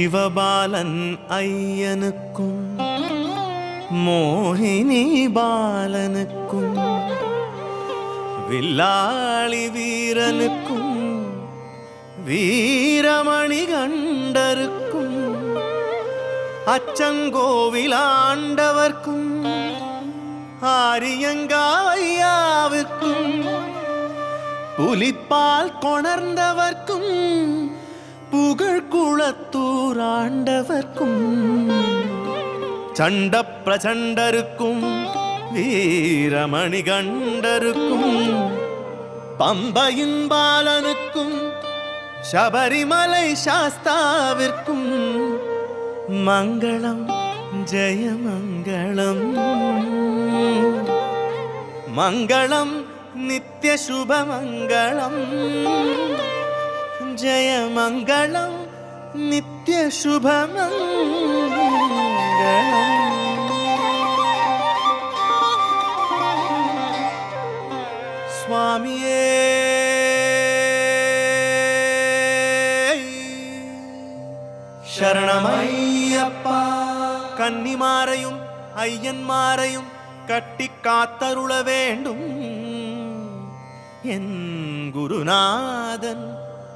சிவபாலன் ஐயனுக்கும் மோகினி பாலனுக்கும் வில்லாளி வீரனுக்கும் வீரமணி கண்டருக்கும் அச்சங்கோவில் ஆண்டவர்க்கும் ஆரியங்காவையாவிற்கும் புலிப்பால் கொணர்ந்தவர்க்கும் புகழ்குளத்தூர் ஆண்டவர்க்கும் சண்ட பிரச்சண்டருக்கும் வீரமணி கண்டருக்கும் பம்பையின் பாலனுக்கும் சபரிமலை சாஸ்தாவிற்கும் மங்களம் ஜெயமங்களம் மங்களம் நித்ய சுபமங்களம் ஜெயமங்களம் நித்ய சுபமங்களம். சுவாமியே சரணமையப்பா. கன்னிமாரையும் ஐயன்மாரையும் கட்டி காத்தருள வேண்டும் என் குருநாதன்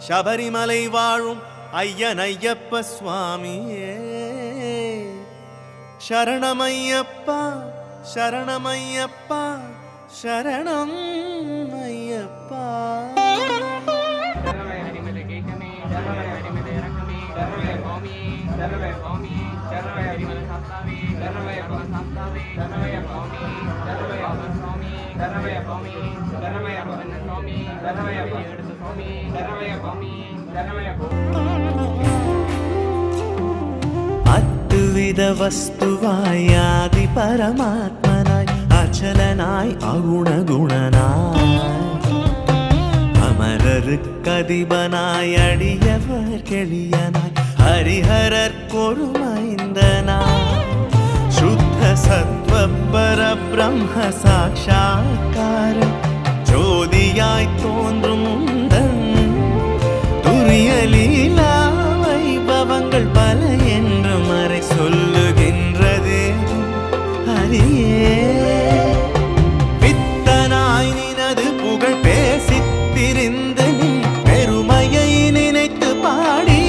சபரிமலை வாழும் ஐயன் ஐயப்ப சுவாமியே. சரணமையப்பா சரணமையப்பா சரணம் ஐயப்பா. അദ്വിത വസ്തുവായാദി പരമാത്മനായി അചലനായി അഗുണഗുണനായി അമരർക്കധിപനായി അടിയവർ കെളിയനായി ഹരിഹരർക്കൊരു മൈന്ദനായി ശുദ്ധ സത്വ പരബ്രഹ്മ സാക്ഷാത്കാരം ஜோதியாய் தோன்றும் உந்தன் துரிய லீலா வைபவங்கள் பல என்று மறை சொல்லுகின்றதே ஹரியே. பித்தனாய் நினது புகழ் பேசித் திரிந்து நின் பெருமையை நினைத்து பாடி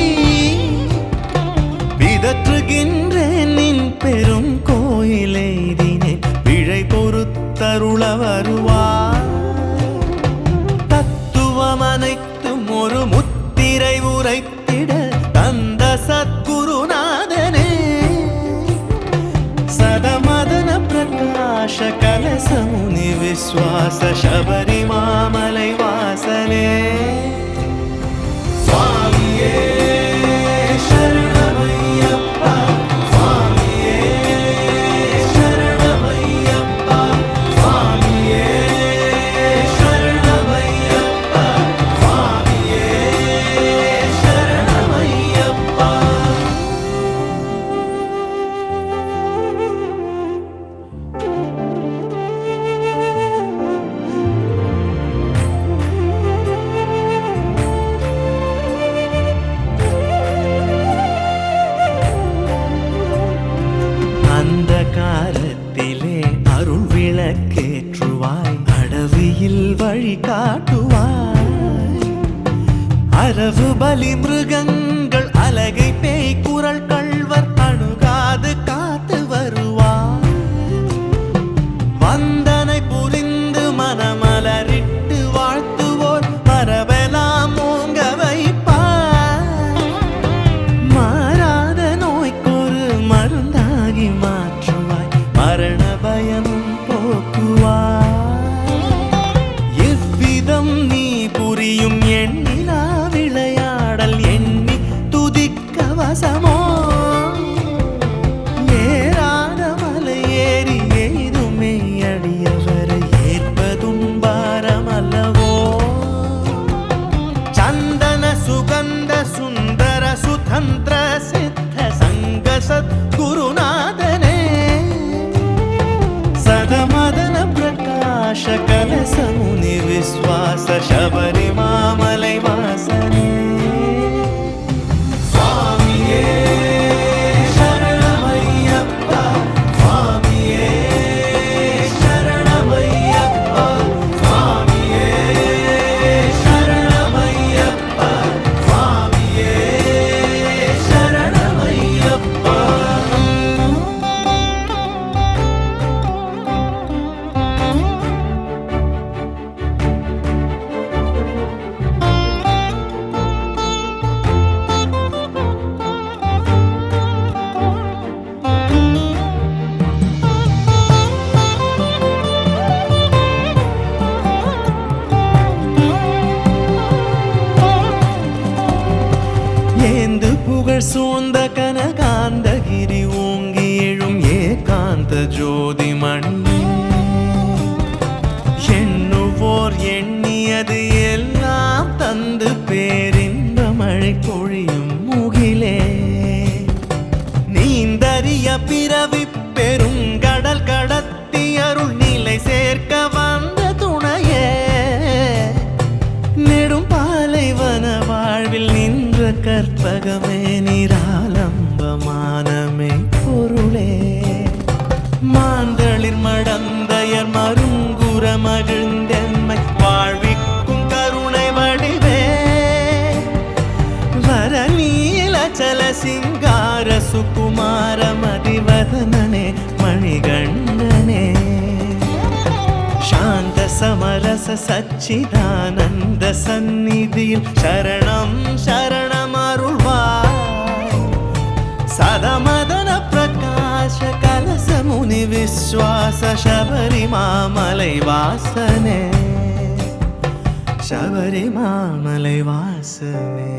பிதற்றுகின்றேன் நின் பெரும் கோயிலை தினேன் விழை பொறுத்தருள வருவார். அனைத்தும் ஒரு முத்திரை உரைத்திட தந்த சத்குருநாதனே. சதமதன பிரகாஷ கலசமுனி விஸ்வாச சபரி மாமலை வாசனே. சுவாமியே சரணமையப்பா சுவாமியே சரணமையப்பா சுவாமியே கேற்றுவாய் அடவியில் வழி காட்டுவாய். அரவு பலி மிருகங்கள் அலகை பேய் குரல் கள்வர் அணுகாது காத்து வருவாய். வந்தனை புரிந்து மனமலரிட்டு வாழ்த்துவோர் மரபெல்லாம் ஓங்க வைப்பாய். மாறாத நோய்க்கொரு மருந்தாகி மாற்றுவாய் மரண பயமும் எவ்விதம் நீ புரியும் எண்ணிலா விளையாடல் எண்ணி துதிக்க வசமோ. ஏறாத மலை ஏறி எய்துமே அடியவரை ஏற்பதும் பாரமல்லவோ. சந்தன சுகந்த சுந்தர சுதந்திர சித்த சங்க சத்குருநாதனே. சதமதன பிரகாஷ கலசமுனி விஸ்வாச சபரி மாமலை வாசனே. சுவாமியே கரிய பிறவி பெருங்கடல் கடத்தி அருள் நிலை சேர்க்க வந்த துணையே நெடும் பாலைவன வாழ்வில் நின்ற கற்பகமே நிராலம்பமானமே பொருளே மாந்தளிர் மடந்தையர் மருங்குற மகிழ்ந்தென்மை வாழ்விக்கும் கருணை வடிவே வரநீலச்சல சிங்கார சுகுமார மதிவதனனே மணிகண்டனே சாந்த சமரச சச்சிதானந்த சந்நிதியில் சரணம் சரணம் அருள்வாய் சதமதன பிரகாஷ கலச முனி விஸ்வாச சபரிமாமலை வாசனே சபரிமாமலை வாசனே